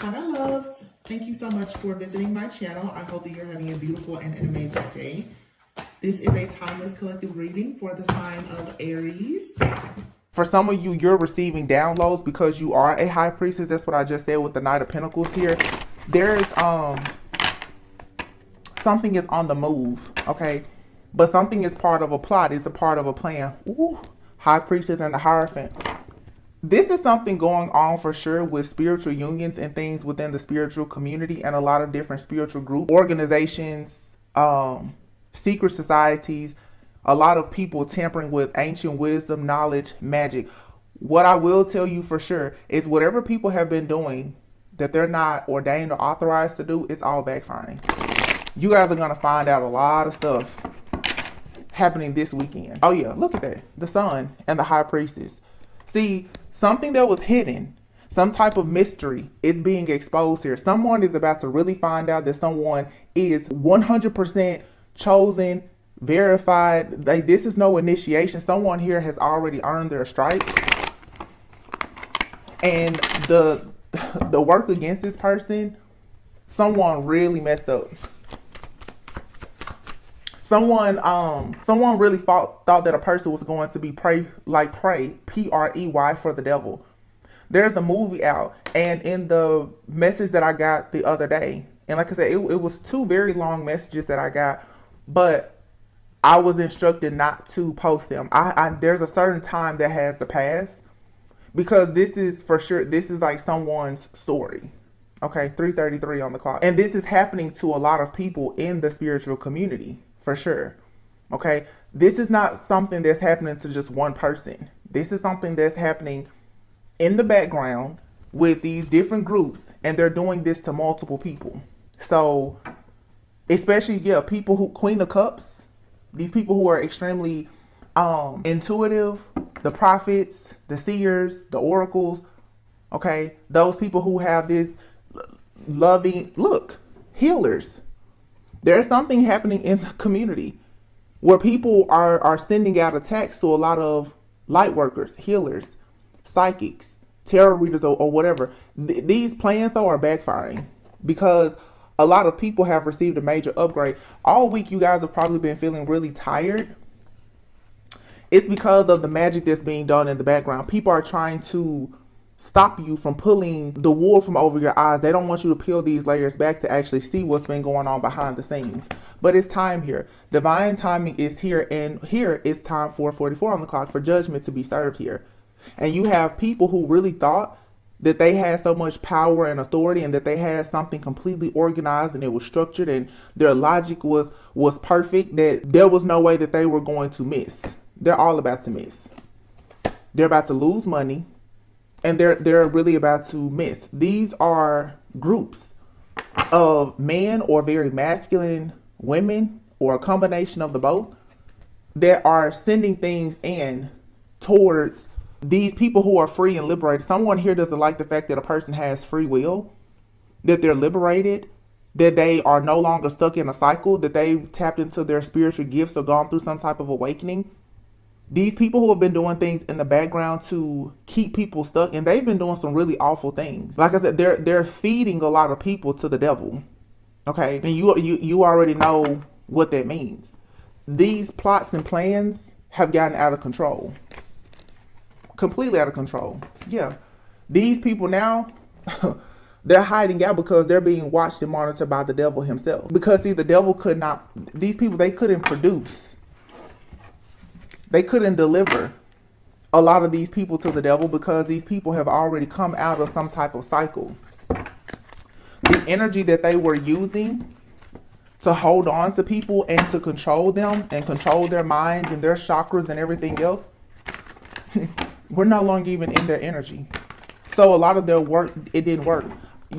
Hi, my loves. Thank you so much for visiting my channel. I hope that you're having a beautiful and an amazing day. This is a timeless collective reading for the sign of Aries. For some of you, you're receiving downloads because you are a high priestess. That's what I just said with the Knight of Pentacles here. There's something is on the move, okay? But something is part of a plot. It's a part of a plan. Ooh, high priestess and the Hierophant. This is something going on for sure with spiritual unions and things within the spiritual community and a lot of different spiritual groups, organizations, secret societies, a lot of people tampering with ancient wisdom, knowledge, magic. What I will tell you for sure is whatever people have been doing that they're not ordained or authorized to do, it's all backfiring. You guys are going to find out a lot of stuff happening this weekend. Oh yeah, look at that. The Sun and the High Priestess. See, something that was hidden, some type of mystery is being exposed here. Someone is about to really find out that someone is 100% chosen, verified. Like, this is no initiation. Someone here has already earned their stripes. And the work against this person, someone really messed up. Someone really thought that a person was going to be prey, P-R-E-Y, for the devil. There's a movie out, and in the message that I got the other day, and like I said, it was two very long messages that I got, but I was instructed not to post them. There's a certain time that has to pass, because this is for sure, this is like someone's story. Okay, 3:33 on the clock. And this is happening to a lot of people in the spiritual community. For sure. Okay. This is not something that's happening to just one person. This is something that's happening in the background with these different groups, and they're doing this to multiple people. So, especially, yeah, people who, Queen of Cups, these people who are extremely intuitive, the prophets, the seers, the oracles, okay, those people who have this loving look, healers. There's something happening in the community where people are sending out attacks to a lot of light workers, healers, psychics, tarot readers, or whatever. These plans, though, are backfiring because a lot of people have received a major upgrade. All week, you guys have probably been feeling really tired. It's because of the magic that's being done in the background. People are trying to stop you from pulling the wool from over your eyes. They don't want you to peel these layers back to actually see what's been going on behind the scenes. But it's time here. Divine timing is here, and here it's time for 44 on the clock for judgment to be served here. And you have people who really thought that they had so much power and authority and that they had something completely organized and it was structured and their logic was perfect, that there was no way that they were going to miss. They're all about to miss. They're about to lose money. And they're really about to miss. These are groups of men or very masculine women or a combination of the both that are sending things in towards these people who are free and liberated. Someone here doesn't like the fact that a person has free will, that they're liberated, that they are no longer stuck in a cycle, that they've tapped into their spiritual gifts or gone through some type of awakening. These people who have been doing things in the background to keep people stuck, and they've been doing some really awful things. Like I said, they're feeding a lot of people to the devil. Okay, and you already know what that means. These plots and plans have gotten out of control, completely out of control. Yeah, these people now they're hiding out because they're being watched and monitored by the devil himself. Because see, the devil could not. These people, they couldn't produce. They couldn't deliver a lot of these people to the devil because these people have already come out of some type of cycle. The energy that they were using to hold on to people and to control them and control their minds and their chakras and everything else, we're no longer even in their energy. So a lot of their work, it didn't work.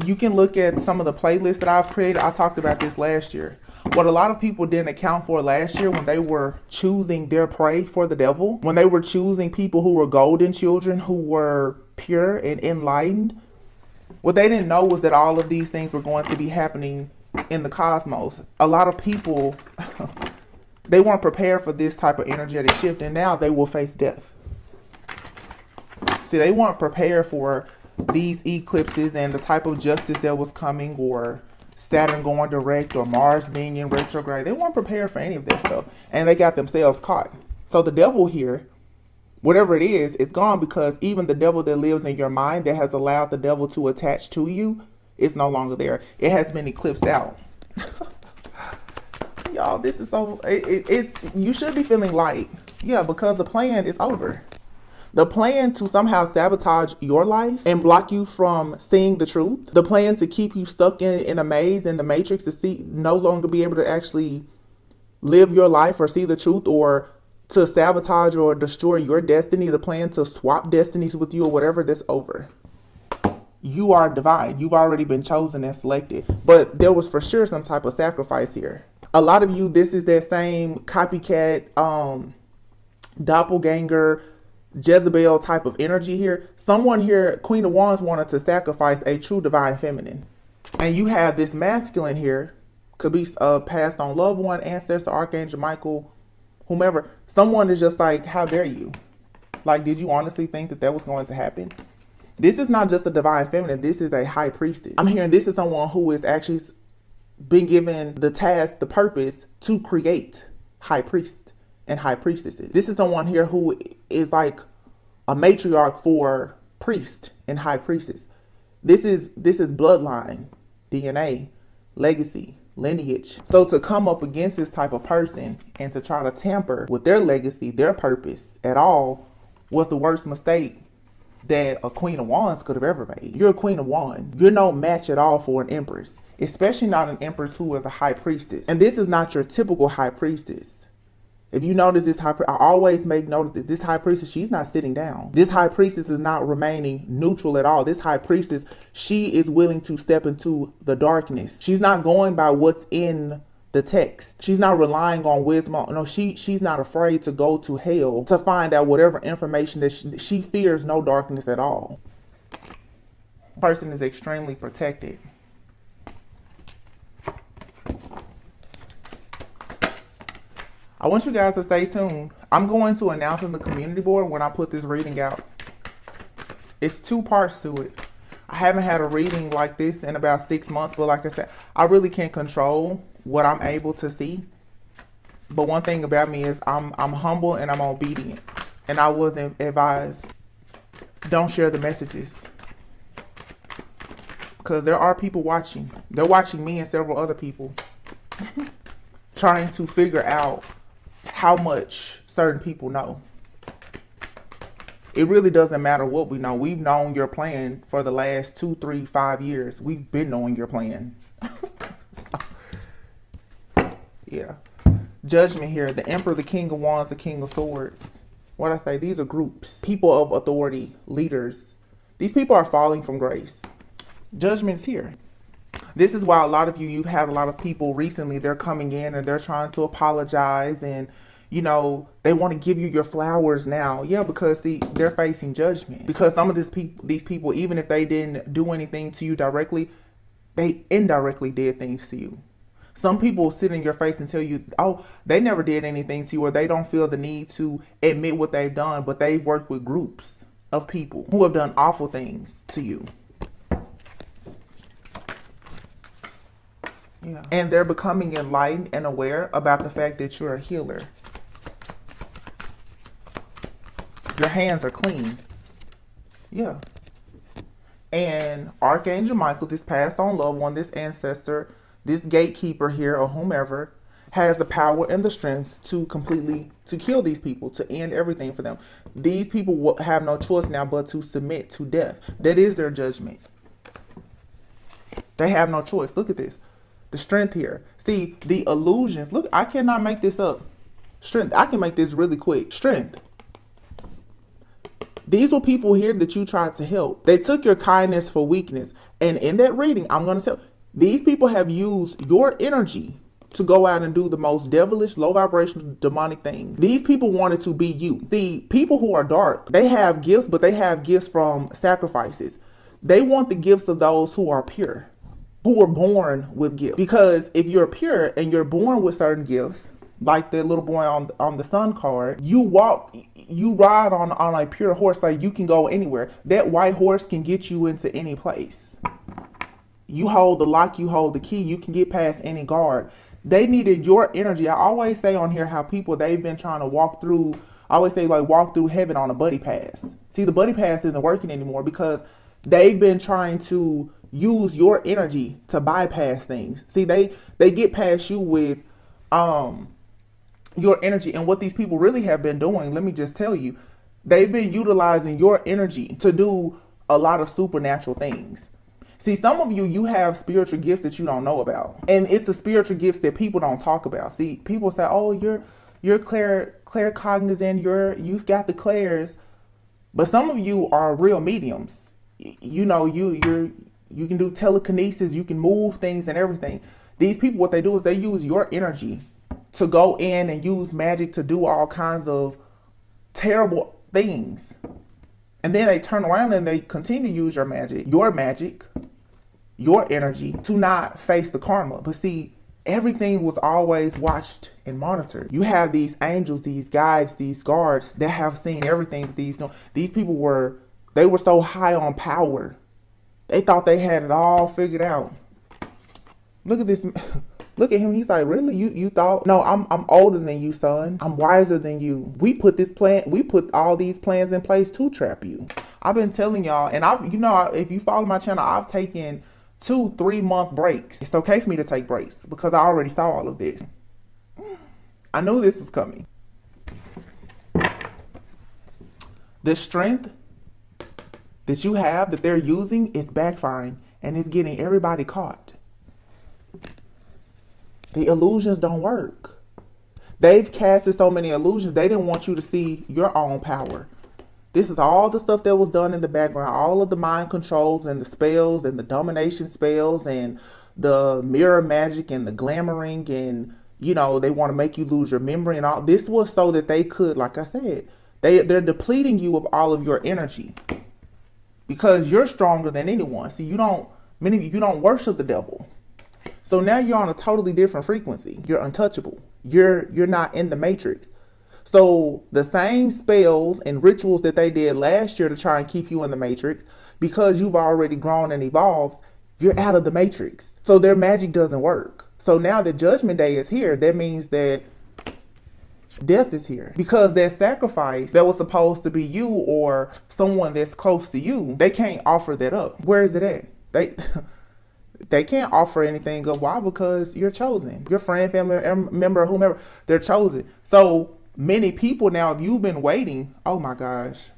You can look at some of the playlists that I've created. I talked about this last year. What a lot of people didn't account for last year when they were choosing their prey for the devil, when they were choosing people who were golden children, who were pure and enlightened, what they didn't know was that all of these things were going to be happening in the cosmos. A lot of people, they weren't prepared for this type of energetic shift, and now they will face death. See, they weren't prepared for these eclipses and the type of justice that was coming, or Saturn going direct, or Mars being in retrograde. They weren't prepared for any of this stuff, and they got themselves caught. So the devil here, whatever it is gone, because even the devil that lives in your mind, that has allowed the devil to attach to you, is no longer there. It has been eclipsed out. Y'all, this is so, it's, you should be feeling light. Yeah, because the plan is over. The plan to somehow sabotage your life and block you from seeing the truth. The plan to keep you stuck in a maze, in the matrix, to no longer be able to actually live your life or see the truth, or to sabotage or destroy your destiny. The plan to swap destinies with you or whatever, that's over. You are divine. You've already been chosen and selected. But there was for sure some type of sacrifice here. A lot of you, this is that same copycat, doppelganger, Jezebel type of energy here. Someone here, Queen of Wands, wanted to sacrifice a true divine feminine. And you have this masculine here, could be passed on loved one, ancestor, Archangel Michael, whomever. Someone is just like, how dare you? Like, did you honestly think that that was going to happen? This is not just a divine feminine. This is a high priestess. I'm hearing this is someone who is actually been given the task, the purpose to create high priests and high priestesses. This is someone here who is like a matriarch for priest and high priestess. This is bloodline, DNA, legacy, lineage. So to come up against this type of person and to try to tamper with their legacy, their purpose at all, was the worst mistake that a Queen of Wands could have ever made. You're a Queen of Wands. You're no match at all for an Empress, especially not an Empress who is a high priestess. And this is not your typical high priestess. If you notice this I always make note that this high priestess, she's not sitting down. This high priestess is not remaining neutral at all. This high priestess, she is willing to step into the darkness. She's not going by what's in the text. She's not relying on wisdom. No, she's not afraid to go to hell to find out whatever information that she fears no darkness at all. The person is extremely protected. I want you guys to stay tuned. I'm going to announce in the community board when I put this reading out. It's 2 parts to it. I haven't had a reading like this in about 6 months, but like I said, I really can't control what I'm able to see. But one thing about me is I'm humble and I'm obedient. And I wasn't advised, don't share the messages. Because there are people watching. They're watching me and several other people. Trying to figure out how much certain people know. It really doesn't matter what we know. We've known your plan for the last 2, 3, 5 years. We've been knowing your plan. So, yeah. Judgment here. The Emperor, the King of Wands, the King of Swords. What I say, these are groups. People of authority, leaders. These people are falling from grace. Judgment's here. This is why a lot of you've had a lot of people recently, they're coming in and they're trying to apologize and, you know, they want to give you your flowers now. Yeah, because they're facing judgment. Because some of these people, even if they didn't do anything to you directly, they indirectly did things to you. Some people sit in your face and tell you, oh, they never did anything to you, or they don't feel the need to admit what they've done, but they've worked with groups of people who have done awful things to you. Yeah. And they're becoming enlightened and aware about the fact that you're a healer. Your hands are clean. Yeah. And Archangel Michael, this passed on loved one, this ancestor, this gatekeeper here or whomever, has the power and the strength to kill these people, to end everything for them. These people will have no choice now but to submit to death. That is their judgment. They have no choice. Look at this. The strength here. See, the illusions. Look, I cannot make this up. Strength. I can make this really quick. Strength. These were people here that you tried to help. They took your kindness for weakness. And in that reading, I'm going to tell, these people have used your energy to go out and do the most devilish, low vibrational, demonic things. These people wanted to be you. See, people who are dark, they have gifts, but they have gifts from sacrifices. They want the gifts of those who are pure, who were born with gifts. Because if you're pure and you're born with certain gifts, like the little boy on the sun card. You ride on a pure horse, like you can go anywhere. That white horse can get you into any place. You hold the lock, you hold the key, you can get past any guard. They needed your energy. I always say on here how people, they've been trying to walk through, I always say like walk through heaven on a buddy pass. See, the buddy pass isn't working anymore because they've been trying to use your energy to bypass things. See, they get past you with your energy. And what these people really have been doing, let me just tell you, they've been utilizing your energy to do a lot of supernatural things. See, some of you have spiritual gifts that you don't know about. And it's the spiritual gifts that people don't talk about. See, people say, oh, you're claircognizant, you've got the clairs. But some of you are real mediums. You know, you can do telekinesis, you can move things and everything. These people, what they do is they use your energy to go in and use magic to do all kinds of terrible things. And then they turn around and they continue to use your magic, your energy to not face the karma. But see, everything was always watched and monitored. You have these angels, these guides, these guards that have seen everything that these people were so high on power. They thought they had it all figured out. Look at this. Look at him. He's like, really? You thought? No, I'm older than you, son. I'm wiser than you. We put all these plans in place to trap you. I've been telling y'all, and if you follow my channel, I've taken 2-3 month breaks. It's okay for me to take breaks because I already saw all of this. I knew this was coming. The strength that you have that they're using is backfiring and it's getting everybody caught. The illusions don't work. They've casted so many illusions. They didn't want you to see your own power. This is all the stuff that was done in the background. All of the mind controls and the spells and the domination spells and the mirror magic and the glamoring and, they want to make you lose your memory and all. This was so that they could, like I said, they're depleting you of all of your energy because you're stronger than anyone. See, many of you don't worship the devil. So now you're on a totally different frequency. You're untouchable. You're not in the matrix. So the same spells and rituals that they did last year to try and keep you in the matrix, because you've already grown and evolved, you're out of the matrix. So their magic doesn't work. So now that Judgment Day is here, that means that death is here. Because that sacrifice that was supposed to be you or someone that's close to you, they can't offer that up. Where is it at? They can't offer anything up. Why? Because you're chosen. Your friend, family member, whomever, they're chosen. So many people now, if you've been waiting, oh my gosh.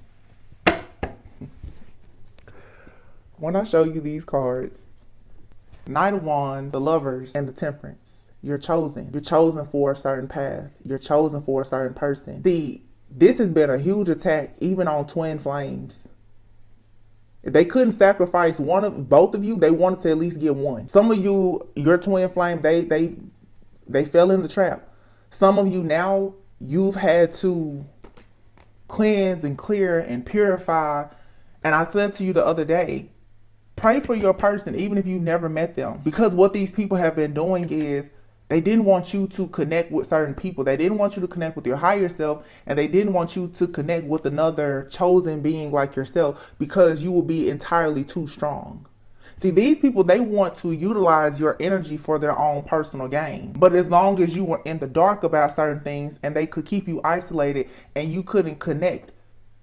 When I show you these cards, Knight of Wands, the Lovers, and the Temperance, you're chosen. You're chosen for a certain path. You're chosen for a certain person. See, this has been a huge attack even on twin flames. If they couldn't sacrifice both of you, they wanted to at least get one. Some of you, your twin flame, they fell in the trap. Some of you now, you've had to cleanse and clear and purify. And I said to you the other day, pray for your person, even if you've never met them. Because what these people have been doing is they didn't want you to connect with certain people. They didn't want you to connect with your higher self. And they didn't want you to connect with another chosen being like yourself because you will be entirely too strong. See, these people, they want to utilize your energy for their own personal gain. But as long as you were in the dark about certain things and they could keep you isolated and you couldn't connect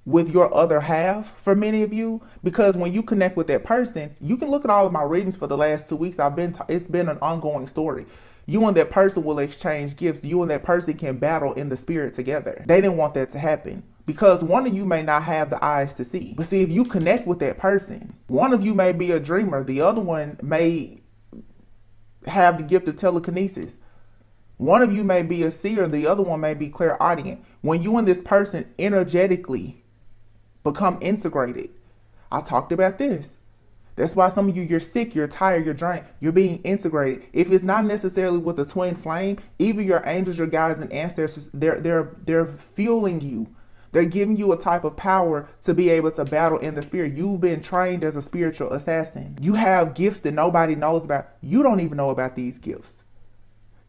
with your other half, for many of you, because when you connect with that person, you can look at all of my readings for the last 2 weeks. It's been an ongoing story. You and that person will exchange gifts. You and that person can battle in the spirit together. They didn't want that to happen because one of you may not have the eyes to see. But see, if you connect with that person, one of you may be a dreamer. The other one may have the gift of telekinesis. One of you may be a seer. The other one may be clairaudient. When you and this person energetically become integrated, I talked about this. That's why some of you, you're sick, you're tired, you're drained, you're being integrated. If it's not necessarily with the twin flame, even your angels, your guides, and ancestors, they're fueling you. They're giving you a type of power to be able to battle in the spirit. You've been trained as a spiritual assassin. You have gifts that nobody knows about. You don't even know about these gifts.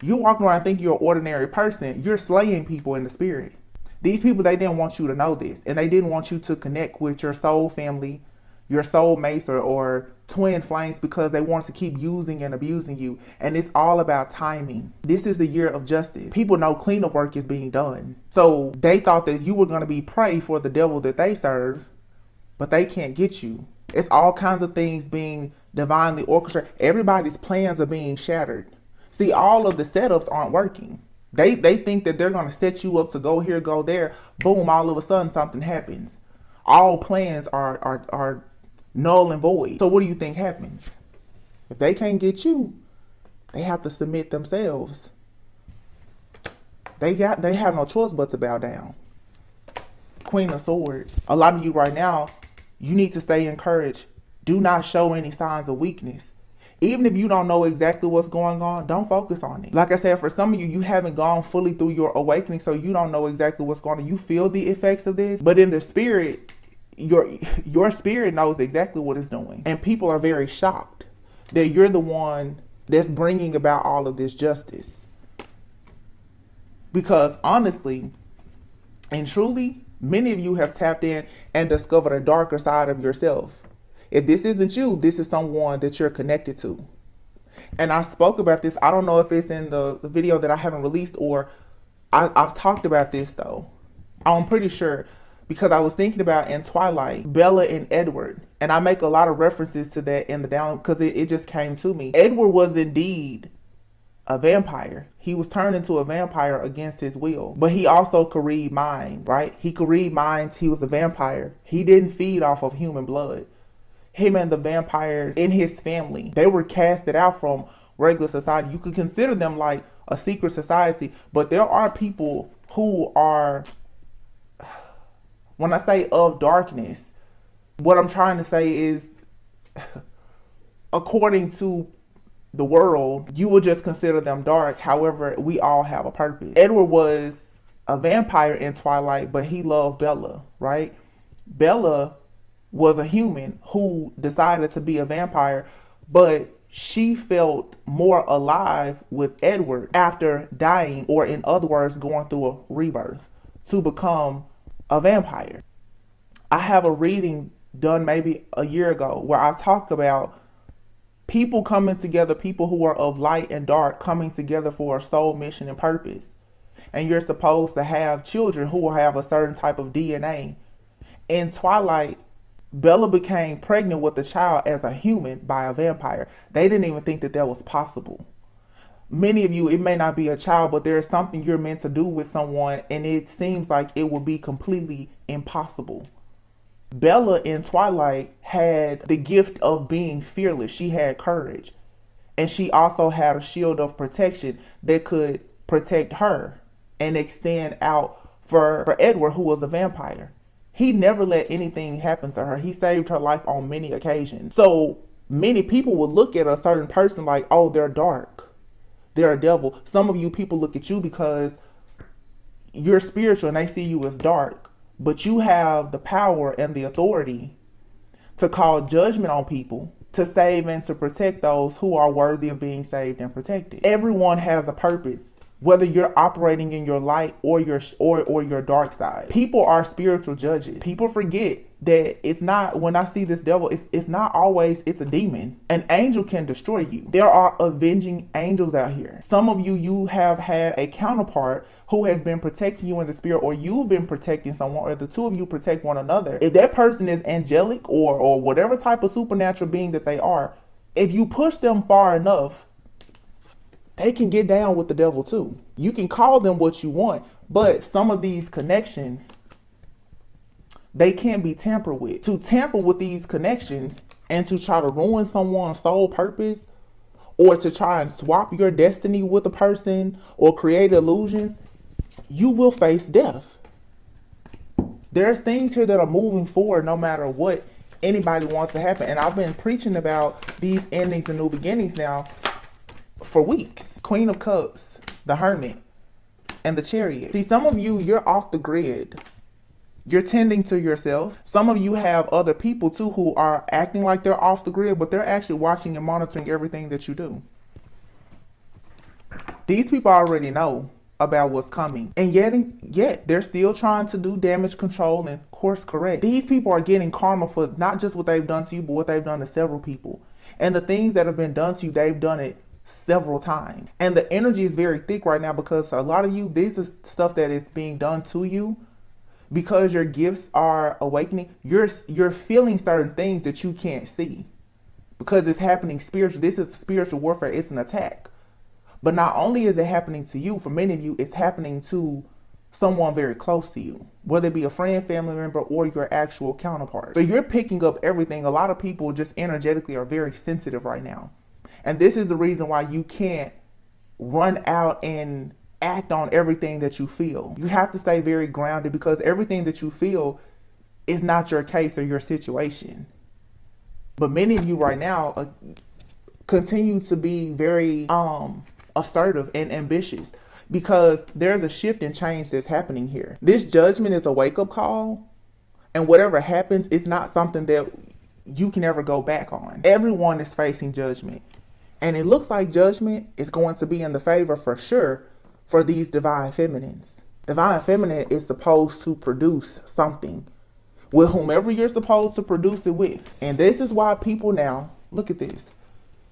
You walking around thinking you're an ordinary person. You're slaying people in the spirit. These people, they didn't want you to know this. And they didn't want you to connect with your soul family, your soul mates, or twin flames, because they want to keep using and abusing you. And it's all about timing. This is the year of justice. People know cleanup work is being done. So they thought that you were going to be prey for the devil that they serve, but they can't get you. It's all kinds of things being divinely orchestrated. Everybody's plans are being shattered. See, all of the setups aren't working. They think that they're going to set you up to go here, go there. Boom, all of a sudden something happens. All plans are null and void. So what do you think happens? If they can't get you, they have to submit themselves. They have no choice but to bow down. Queen of Swords. A lot of you right now, you need to stay encouraged. Do not show any signs of weakness. Even if you don't know exactly what's going on, don't focus on it. Like I said, for some of you, you haven't gone fully through your awakening, so you don't know exactly what's going on. You feel the effects of this, but in the spirit, your spirit knows exactly what it's doing. And people are very shocked that you're the one that's bringing about all of this justice. Because honestly and truly, many of you have tapped in and discovered a darker side of yourself. If this isn't you, this is someone that you're connected to. And I spoke about this. I don't know if it's in the video that I haven't released, or I've talked about this though. I'm pretty sure, because I was thinking about in Twilight, Bella and Edward. And I make a lot of references to that in the down, because it just came to me. Edward was indeed a vampire. He was turned into a vampire against his will. But he also could read minds, right? He could read minds. He was a vampire. He didn't feed off of human blood. Him and the vampires in his family, they were casted out from regular society. You could consider them like a secret society, but there are people who are, when I say of darkness, what I'm trying to say is, according to the world, you would just consider them dark. However, we all have a purpose. Edward was a vampire in Twilight, but he loved Bella, right? Bella was a human who decided to be a vampire, but she felt more alive with Edward after dying, or in other words, going through a rebirth to become a vampire. I have a reading done maybe a year ago where I talk about people coming together, people who are of light and dark coming together for a soul mission and purpose. And you're supposed to have children who will have a certain type of DNA. In Twilight, Bella became pregnant with a child as a human by a vampire. They didn't even think that that was possible. Many of you, it may not be a child, but there's something you're meant to do with someone, and it seems like it will be completely impossible. Bella in Twilight had the gift of being fearless. She had courage. And she also had a shield of protection that could protect her and extend out for Edward, who was a vampire. He never let anything happen to her. He saved her life on many occasions. So many people will look at a certain person like, oh, they're dark. They're a devil. Some of you people look at you because you're spiritual and they see you as dark. But you have the power and the authority to call judgment on people, to save and to protect those who are worthy of being saved and protected. Everyone has a purpose, whether you're operating in your light or your dark side. People are spiritual judges. People forget that it's not, when I see this devil, it's not always, it's a demon. An angel can destroy you. There are avenging angels out here. Some of you, you have had a counterpart who has been protecting you in the spirit, or you've been protecting someone, or the two of you protect one another. If that person is angelic or whatever type of supernatural being that they are, if you push them far enough, they can get down with the devil too. You can call them what you want, but some of these connections, they can't be tampered with. To tamper with these connections and to try to ruin someone's sole purpose, or to try and swap your destiny with a person or create illusions, you will face death. There's things here that are moving forward no matter what anybody wants to happen. And I've been preaching about these endings and new beginnings now for weeks. Queen of Cups, the Hermit, and the Chariot. See, some of you, you're off the grid. You're tending to yourself. Some of you have other people too who are acting like they're off the grid, but they're actually watching and monitoring everything that you do. These people already know about what's coming, and yet they're still trying to do damage control and course correct. These people are getting karma for not just what they've done to you, but what they've done to several people. And the things that have been done to you, they've done it several times. And the energy is very thick right now because a lot of you, this is stuff that is being done to you because your gifts are awakening. You're feeling certain things that you can't see because it's happening spiritual. This is spiritual warfare. It's an attack. But not only is it happening to you, for many of you, it's happening to someone very close to you, whether it be a friend, family member, or your actual counterpart. So you're picking up everything. A lot of people just energetically are very sensitive right now. And this is the reason why you can't run out and act on everything that you feel. You have to stay very grounded because everything that you feel is not your case or your situation. But many of you right now continue to be very assertive and ambitious because there's a shift and change that's happening here. This judgment is a wake-up call, and whatever happens, it's not something that you can ever go back on. Everyone is facing judgment, and it looks like judgment is going to be in the favor for sure for these divine feminines. Divine feminine is supposed to produce something with whomever you're supposed to produce it with. And this is why people now, look at this.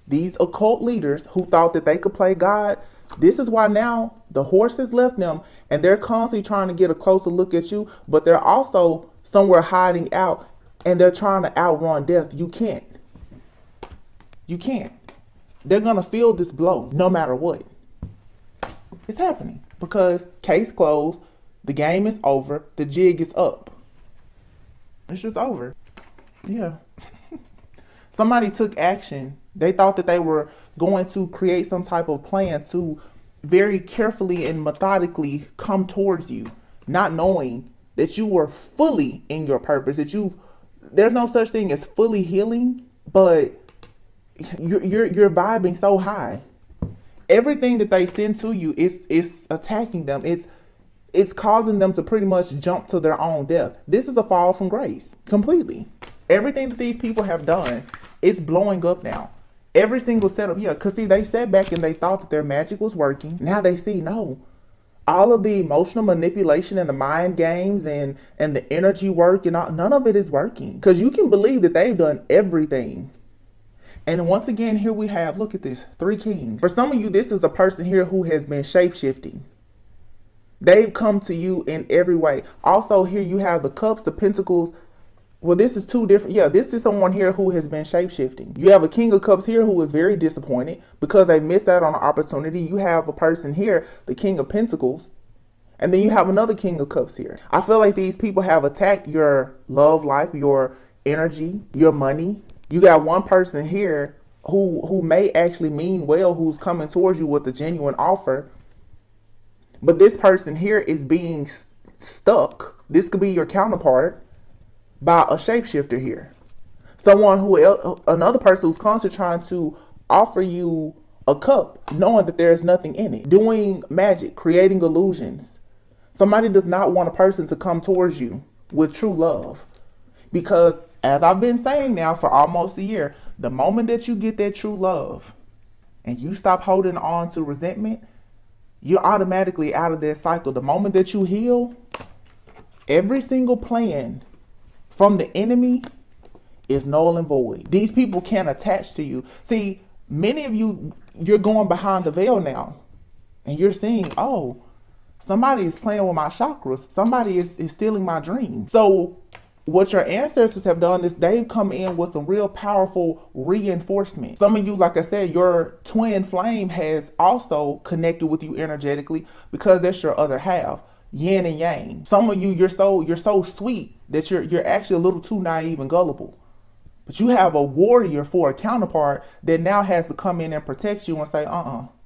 These occult leaders who thought that they could play God, this is why now the horse has left them and they're constantly trying to get a closer look at you, but they're also somewhere hiding out and they're trying to outrun death. You can't. You can't. They're going to feel this blow no matter what. It's happening because case closed, the game is over, the jig is up. It's just over. Yeah. Somebody took action. They thought that they were going to create some type of plan to very carefully and methodically come towards you, not knowing that you were fully in your purpose, that there's no such thing as fully healing, but you're vibing so high. Everything that they send to you is attacking them. It's causing them to pretty much jump to their own death. This is a fall from grace completely. Everything that these people have done is blowing up now. Every single setup, yeah, because see, they sat back and they thought that their magic was working. Now they see, no. All of the emotional manipulation and the mind games and the energy work and all, none of it is working. Because you can believe that they've done everything. And once again, here we have, look at this, 3 kings. For some of you, this is a person here who has been shape-shifting. They've come to you in every way. Also, here you have the cups, the pentacles. Well, this is 2 different. Yeah, this is someone here who has been shape-shifting. You have a king of cups here who is very disappointed because they missed out on an opportunity. You have a person here, the king of pentacles. And then you have another king of cups here. I feel like these people have attacked your love life, your energy, your money. You got one person here who may actually mean well, who's coming towards you with a genuine offer. But this person here is being stuck. This could be your counterpart by a shapeshifter here. Another person who's constantly trying to offer you a cup, knowing that there's nothing in it. Doing magic, creating illusions. Somebody does not want a person to come towards you with true love. Because as I've been saying now for almost a year, the moment that you get that true love and you stop holding on to resentment, you're automatically out of that cycle. The moment that you heal, every single plan from the enemy is null and void. These people can't attach to you. See, many of you, you're going behind the veil now and you're seeing, oh, somebody is playing with my chakras. Somebody is stealing my dreams. So what your ancestors have done is they've come in with some real powerful reinforcement. Some of you, like I said, your twin flame has also connected with you energetically because that's your other half, yin and yang. Some of you, you're so sweet that you're actually a little too naive and gullible. But you have a warrior for a counterpart that now has to come in and protect you and say,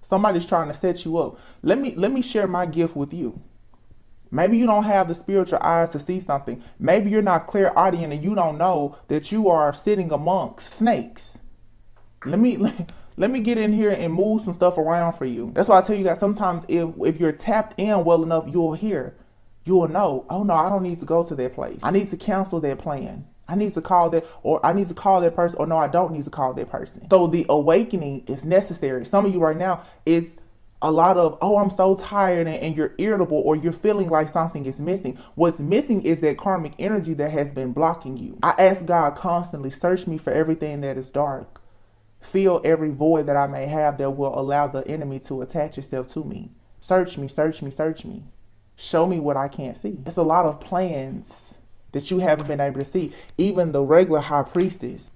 somebody's trying to set you up. Let me share my gift with you. Maybe you don't have the spiritual eyes to see something. Maybe you're not clairaudient and you don't know that you are sitting amongst snakes. Let me get in here and move some stuff around for you. That's why I tell you guys, sometimes if you're tapped in well enough, you'll know, oh no, I don't need to go to that place. I need to cancel that plan. I need to call that, or I need to call that person, or no, I don't need to call that person. So the awakening is necessary. Some of you right now, it's a lot of, oh, I'm so tired, and you're irritable, or you're feeling like something is missing. What's missing is that karmic energy that has been blocking you. I ask God constantly, search me for everything that is dark. Fill every void that I may have that will allow the enemy to attach itself to me. Search me, search me, search me. Show me what I can't see. It's a lot of plans that you haven't been able to see. Even the regular high priestess.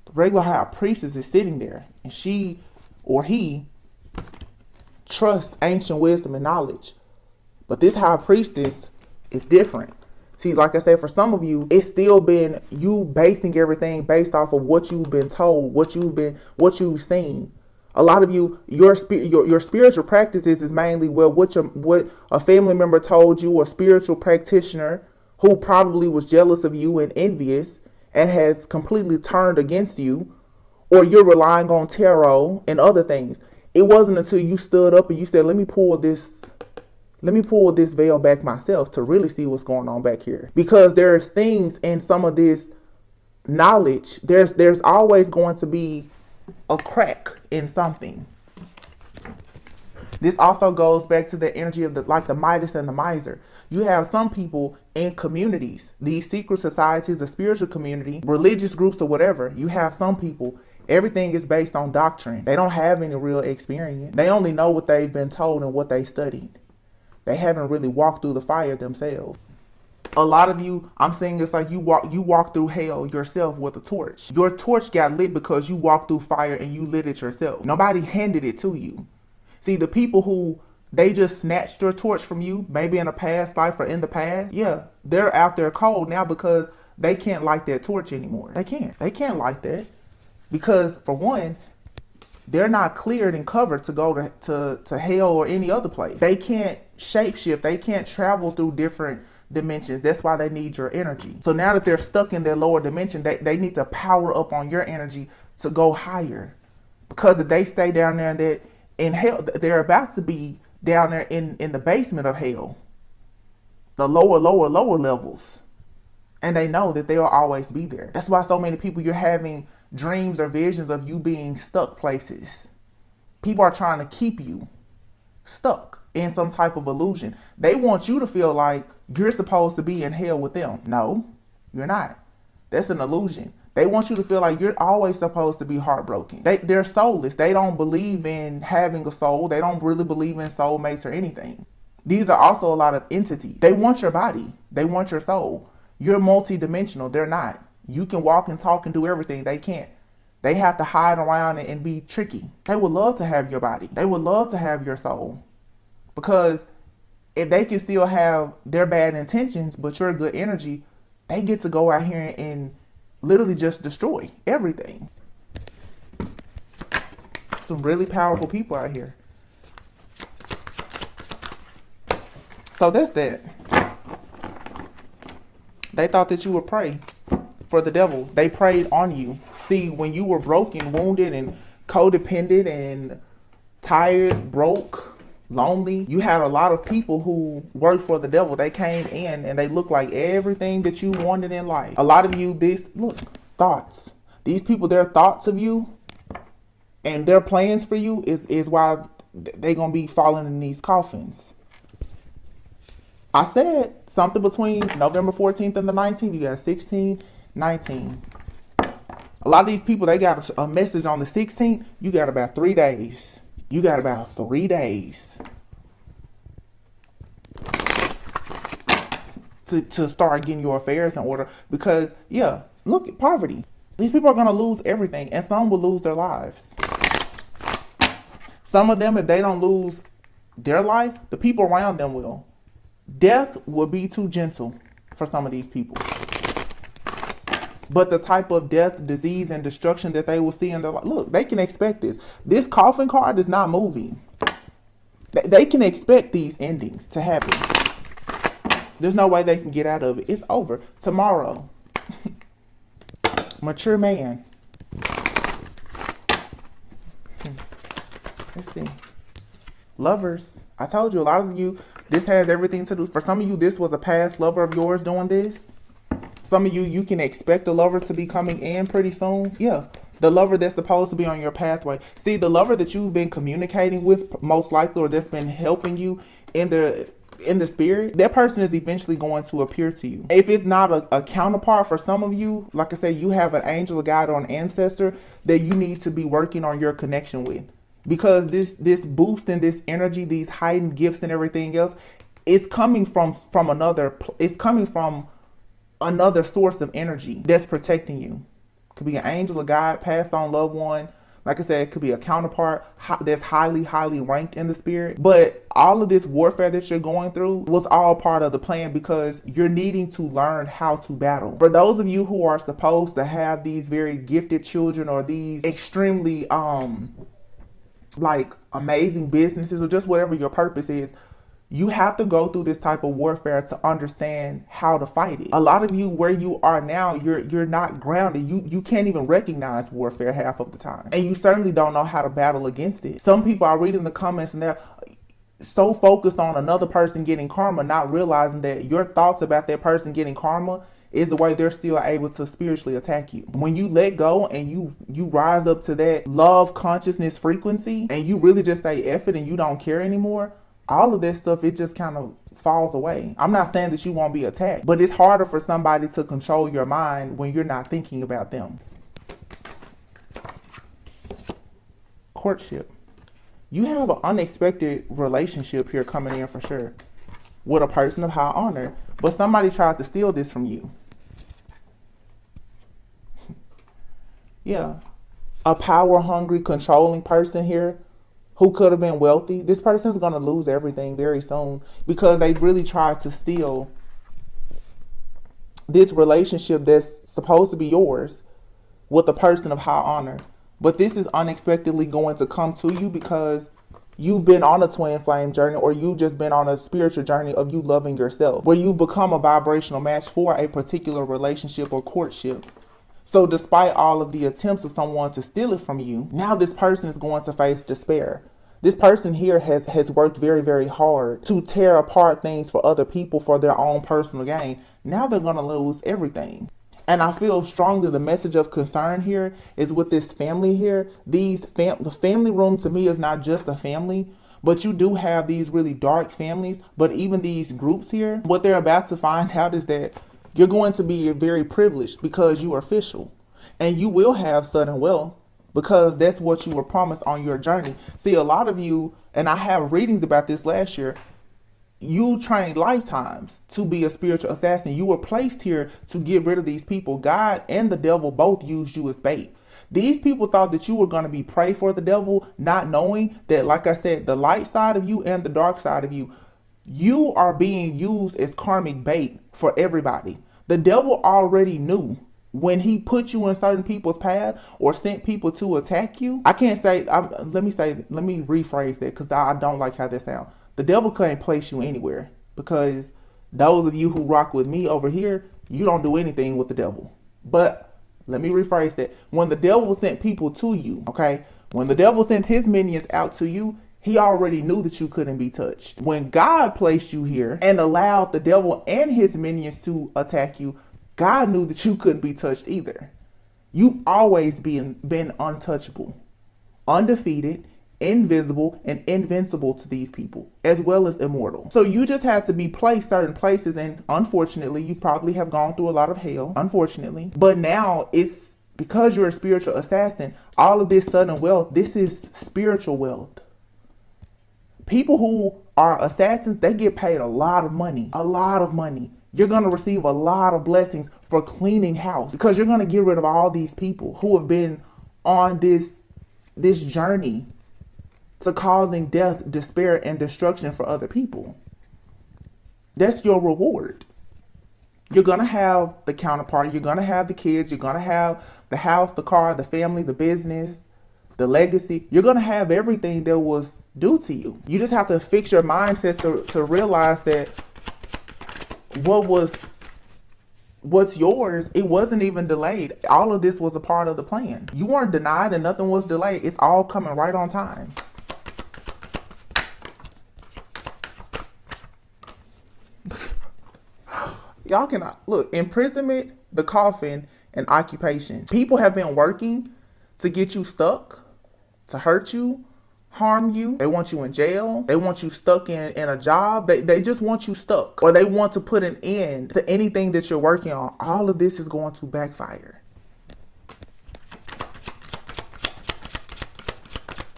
The regular high priestess is sitting there, and she or he trusts ancient wisdom and knowledge. But this high priestess is different. See, like I said, for some of you, it's still been you basing everything based off of what you've been told, what you've seen. A lot of you, your spiritual practices is mainly, well, what a family member told you, or spiritual practitioner who probably was jealous of you and envious and has completely turned against you, or you're relying on tarot and other things. It wasn't until you stood up and you said, let me pull this veil back myself to really see what's going on back here. Because there's things in some of this knowledge, there's always going to be a crack in something. This also goes back to the energy of the Midas and the miser. You have some people in communities, these secret societies, the spiritual community, religious groups or whatever. You have some people, everything is based on doctrine. They don't have any real experience. They only know what they've been told and what they studied. They haven't really walked through the fire themselves. A lot of you, I'm saying it's like you walk through hell yourself with a torch. Your torch got lit because you walked through fire and you lit it yourself. Nobody handed it to you. See, the people who, they just snatched your torch from you, maybe in a past life or in the past, yeah, they're out there cold now because they can't light that torch anymore. They can't light that because, for one, they're not cleared and covered to go to hell or any other place. They can't shapeshift. They can't travel through different dimensions. That's why they need your energy. So now that they're stuck in their lower dimension, they need to power up on your energy to go higher. Because if they stay down there and in hell, they're about to be down there in the basement of hell. The lower levels. And they know that they'll always be there. That's why so many people, you're having dreams or visions of you being stuck places. People are trying to keep you stuck in some type of illusion. They want you to feel like you're supposed to be in hell with them. No, you're not. That's an illusion. They want you to feel like you're always supposed to be heartbroken. They're soulless. They don't believe in having a soul. They don't really believe in soulmates or anything. These are also a lot of entities. They want your body. They want your soul. You're multidimensional. They're not. You can walk and talk and do everything. They can't. They have to hide around and be tricky. They would love to have your body. They would love to have your soul. Because if they can still have their bad intentions, but your good energy, they get to go out here and literally just destroy everything. Some really powerful people out here. So that's that. They thought that you would pray for the devil. They preyed on you. See, when you were broken, wounded, and codependent, and tired, broke, lonely, you had a lot of people who worked for the devil. They came in and they looked like everything that you wanted in life. A lot of you, thoughts. These people, their thoughts of you and their plans for you is why they're going to be falling in these coffins. I said something between November 14th and the 19th. You got 16, 19. A lot of these people, they got a message on the 16th. You got about 3 days. You got about 3 days to start getting your affairs in order. Because, yeah, look at poverty. These people are going to lose everything, and some will lose their lives. Some of them, if they don't lose their life, the people around them will. Death will be too gentle for some of these people. But the type of death, disease, and destruction that they will see in their life, look, they can expect this. This coffin card is not moving. They can expect these endings to happen. There's no way they can get out of it. It's over. Tomorrow. Mature man. Let's see. Lovers. I told you, a lot of you, this has everything to do. For some of you, this was a past lover of yours doing this. Some of you, you can expect a lover to be coming in pretty soon. Yeah, The lover that's supposed to be on your pathway. See, the lover that you've been communicating with, most likely, or that's been helping you in the spirit, that person is eventually going to appear to you. If it's not a counterpart for some of you, like I said, you have an angel, a guide, or an ancestor that you need to be working on your connection with. Because this boost and this energy, these heightened gifts and everything else, is coming from another. It's coming from another source of energy that's protecting you. Could be an angel, a guide, passed on loved one. Like I said, it could be a counterpart that's highly, highly ranked in the spirit. But all of this warfare that you're going through was all part of the plan, because you're needing to learn how to battle. For those of you who are supposed to have these very gifted children, or these extremely like amazing businesses, or just whatever your purpose is, you have to go through this type of warfare to understand how to fight it. A lot of you, where you are now, you're not grounded. You can't even recognize warfare half of the time. And you certainly don't know how to battle against it. Some people are reading the comments and they're so focused on another person getting karma, not realizing that your thoughts about that person getting karma is the way they're still able to spiritually attack you. When you let go and you rise up to that love consciousness frequency, and you really just say F it and you don't care anymore, all of that stuff, it just kind of falls away. I'm not saying that you won't be attacked, but it's harder for somebody to control your mind when you're not thinking about them. Courtship. You have an unexpected relationship here coming in for sure, with a person of high honor, but somebody tried to steal this from you. Yeah. A power-hungry, controlling person here who could have been wealthy. This person's going to lose everything very soon, because they really tried to steal this relationship that's supposed to be yours with a person of high honor. But this is unexpectedly going to come to you, because you've been on a twin flame journey, or you've just been on a spiritual journey of you loving yourself, where you've become a vibrational match for a particular relationship or courtship. So despite all of the attempts of someone to steal it from you, now this person is going to face despair. This person here has worked very, very hard to tear apart things for other people for their own personal gain. Now they're going to lose everything. And I feel strongly the message of concern here is with this family here. The family room to me is not just a family, but you do have these really dark families. But even these groups here, what they're about to find out is that you're going to be very privileged because you are official, and you will have sudden wealth because that's what you were promised on your journey. See, a lot of you, and I have readings about this last year, you trained lifetimes to be a spiritual assassin. You were placed here to get rid of these people. God and the devil both used you as bait. These people thought that you were going to be prey for the devil, not knowing that, like I said, the light side of you and the dark side of you, you are being used as karmic bait for everybody. The devil already knew when he put you in certain people's path or sent people to attack you. I can't say, let me rephrase that, because I don't like how that sounds. The devil couldn't place you anywhere, because those of you who rock with me over here, you don't do anything with the devil. But let me rephrase that. When the devil sent people to you, okay, when the devil sent his minions out to you, he already knew that you couldn't be touched. When God placed you here and allowed the devil and his minions to attack you, God knew that you couldn't be touched either. You've always been untouchable, undefeated, invisible, and invincible to these people, as well as immortal. So you just had to be placed certain places, and unfortunately, you probably have gone through a lot of hell, unfortunately. But now it's because you're a spiritual assassin, all of this sudden wealth, this is spiritual wealth. People who are assassins, they get paid a lot of money, a lot of money. You're going to receive a lot of blessings for cleaning house, because you're going to get rid of all these people who have been on this journey to causing death, despair, and destruction for other people. That's your reward. You're going to have the counterpart. You're going to have the kids. You're going to have the house, the car, the family, the business, the legacy. You're going to have everything that was due to you. You just have to fix your mindset to realize that what's yours, it wasn't even delayed. All of this was a part of the plan. You weren't denied and nothing was delayed. It's all coming right on time. Y'all cannot look. Imprisonment, the coffin, and occupation. People have been working to get you stuck, to hurt you, harm you. They want you in jail. They want you stuck in a job. They just want you stuck, or they want to put an end to anything that you're working on. All of this is going to backfire.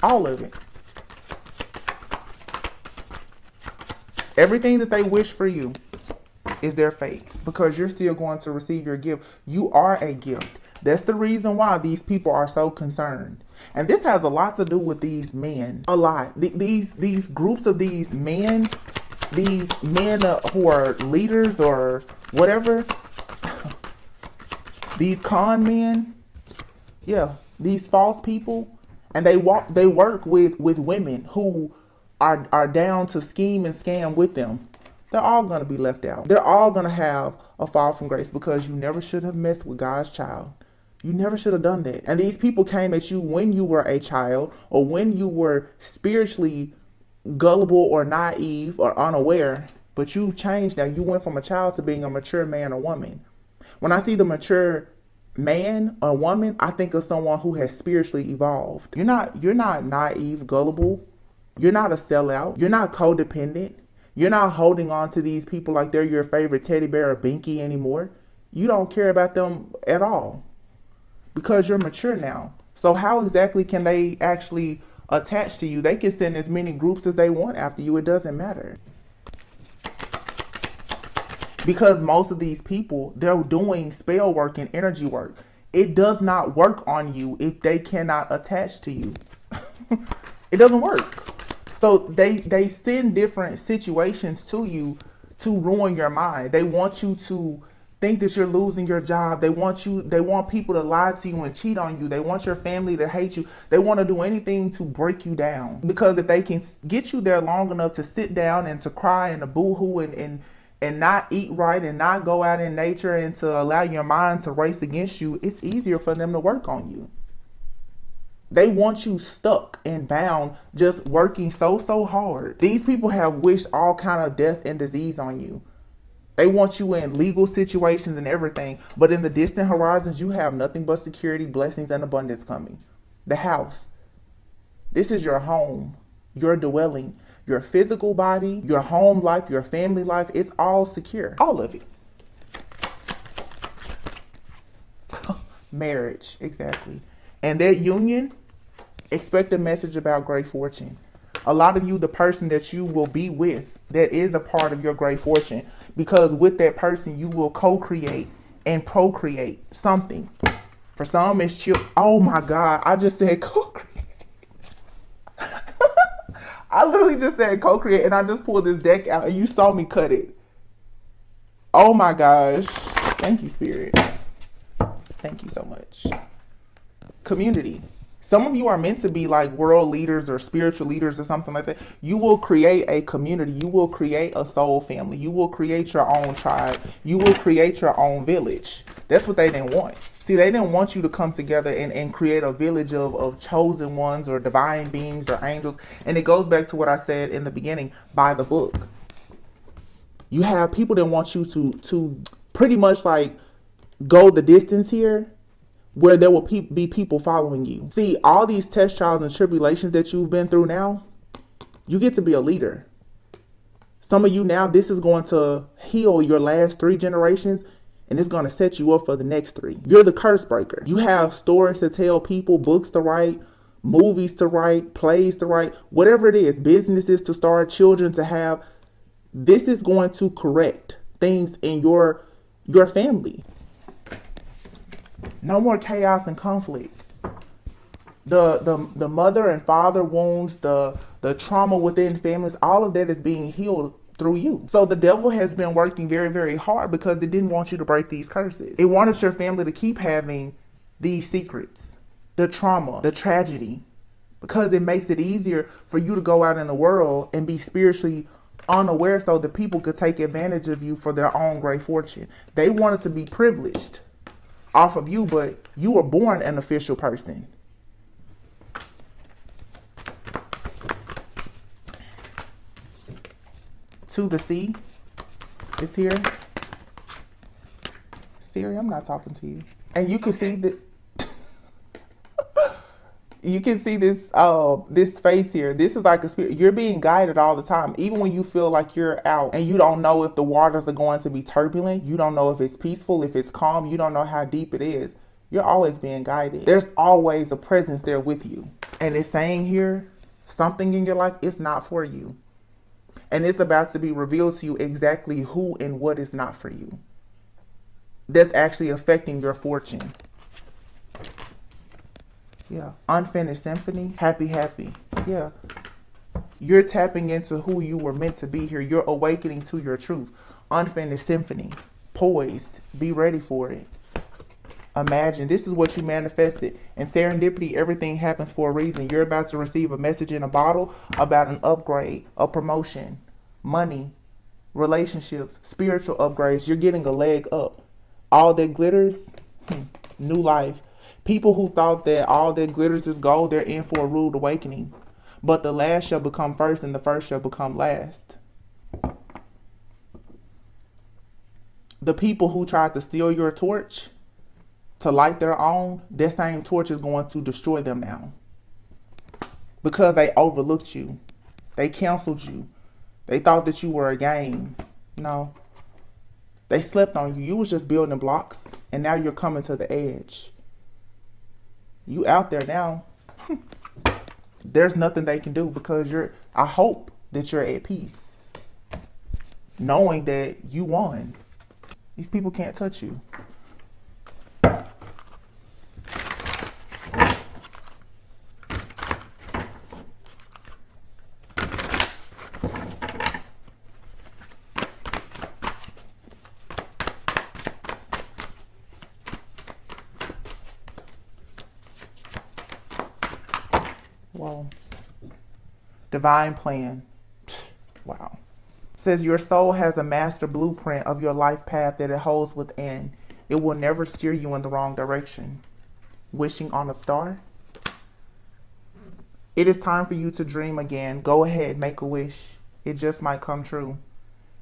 All of it. Everything that they wish for you is their fate, because you're still going to receive your gift. You are a gift. That's the reason why these people are so concerned. And this has a lot to do with these men. A lot. These groups of these men who are leaders or whatever. These con men. Yeah. These false people. And they work with women who are down to scheme and scam with them. They're all going to be left out. They're all going to have a fall from grace, because you never should have messed with God's child. You never should have done that. And these people came at you when you were a child, or when you were spiritually gullible or naive or unaware. But you've changed now. You went from a child to being a mature man or woman. When I see the mature man or woman, I think of someone who has spiritually evolved. You're not naive, gullible. You're not a sellout. You're not codependent. You're not holding on to these people like they're your favorite teddy bear or binky anymore. You don't care about them at all, because you're mature now. So how exactly can they actually attach to you? They can send as many groups as they want after you. It doesn't matter. Because most of these people, they're doing spell work and energy work. It does not work on you if they cannot attach to you. It doesn't work. So they send different situations to you to ruin your mind. They want you to think that you're losing your job. They want people to lie to you and cheat on you. They want your family to hate you. They want to do anything to break you down. Because if they can get you there long enough to sit down and to cry and to boo-hoo and not eat right and not go out in nature and to allow your mind to race against you, it's easier for them to work on you. They want you stuck and bound, just working so hard. These people have wished all kind of death and disease on you. They want you in legal situations and everything, but in the distant horizons, you have nothing but security, blessings, and abundance coming. The house. This is your home, your dwelling, your physical body, your home life, your family life. It's all secure. All of it. Marriage, exactly. And that union, expect a message about great fortune. A lot of you, the person that you will be with, that is a part of your great fortune. Because with that person, you will co-create and procreate something. For some, it's chill. Oh my God, I just said co-create. I literally just said co-create, and I just pulled this deck out and you saw me cut it. Oh my gosh. Thank you, Spirit. Thank you so much. Community. Some of you are meant to be like world leaders or spiritual leaders or something like that. You will create a community. You will create a soul family. You will create your own tribe. You will create your own village. That's what they didn't want. See, they didn't want you to come together and create a village of chosen ones or divine beings or angels. And it goes back to what I said in the beginning, by the book. You have people that want you to pretty much like go the distance here, where there will be people following you. See, all these test trials and tribulations that you've been through now, you get to be a leader. Some of you now, this is going to heal your last 3 generations, and it's going to set you up for the next 3. You're the curse breaker. You have stories to tell people, books to write, movies to write, plays to write, whatever it is, businesses to start, children to have. This is going to correct things in your family. No more chaos and conflict. The mother and father wounds, the trauma within families, all of that is being healed through you. So the devil has been working very, very hard because it didn't want you to break these curses. It wanted your family to keep having these secrets, the trauma, the tragedy, because it makes it easier for you to go out in the world and be spiritually unaware so that people could take advantage of you for their own great fortune. They wanted to be privileged off of you, but you were born an official person. To the sea is here. Siri, I'm not talking to you. And you can see that You can see this this face here. This is like a spirit. You're being guided all the time. Even when you feel like you're out and you don't know if the waters are going to be turbulent, you don't know if it's peaceful, if it's calm, you don't know how deep it is. You're always being guided. There's always a presence there with you. And it's saying here, something in your life is not for you. And it's about to be revealed to you exactly who and what is not for you. That's actually affecting your fortune. Yeah. Unfinished symphony. Happy, happy. Yeah. You're tapping into who you were meant to be here. You're awakening to your truth. Unfinished symphony. Poised. Be ready for it. Imagine. This is what you manifested. And serendipity, everything happens for a reason. You're about to receive a message in a bottle about an upgrade, a promotion, money, relationships, spiritual upgrades. You're getting a leg up. All that glitters, new life. People who thought that all that glitters is gold, they're in for a rude awakening. But the last shall become first and the first shall become last. The people who tried to steal your torch to light their own, that same torch is going to destroy them now. Because they overlooked you. They canceled you. They thought that you were a game. No. They slept on you. You was just building blocks. And now you're coming to the edge. You out there now. There's nothing they can do because I hope that you're at peace. Knowing that you won. These people can't touch you. Whoa. Divine plan. Wow. Says your soul has a master blueprint of your life path that it holds within. It will never steer you in the wrong direction. Wishing on a star. It is time for you to dream again. Go ahead, make a wish. It just might come true.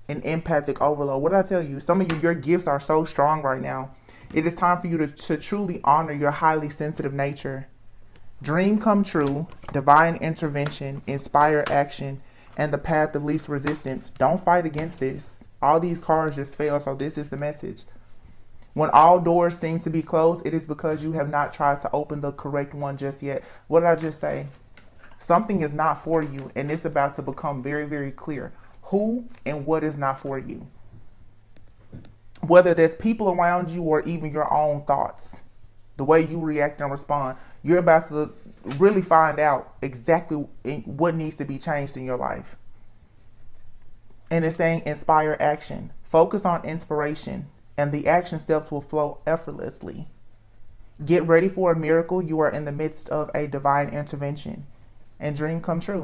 An empathic overload. What did I tell you? Some of you, your gifts are so strong right now. It is time for you to truly honor your highly sensitive nature. Dream come true, divine intervention, inspire action, and the path of least resistance. Don't fight against this. All these cards just fail, so this is the message. When all doors seem to be closed, it is because you have not tried to open the correct one just yet. What did I just say? Something is not for you, and it's about to become very, very clear. Who and what is not for you. Whether there's people around you or even your own thoughts. The way you react and respond. You're about to really find out exactly what needs to be changed in your life. And it's saying inspire action. Focus on inspiration and the action steps will flow effortlessly. Get ready for a miracle. You are in the midst of a divine intervention. And dream come true.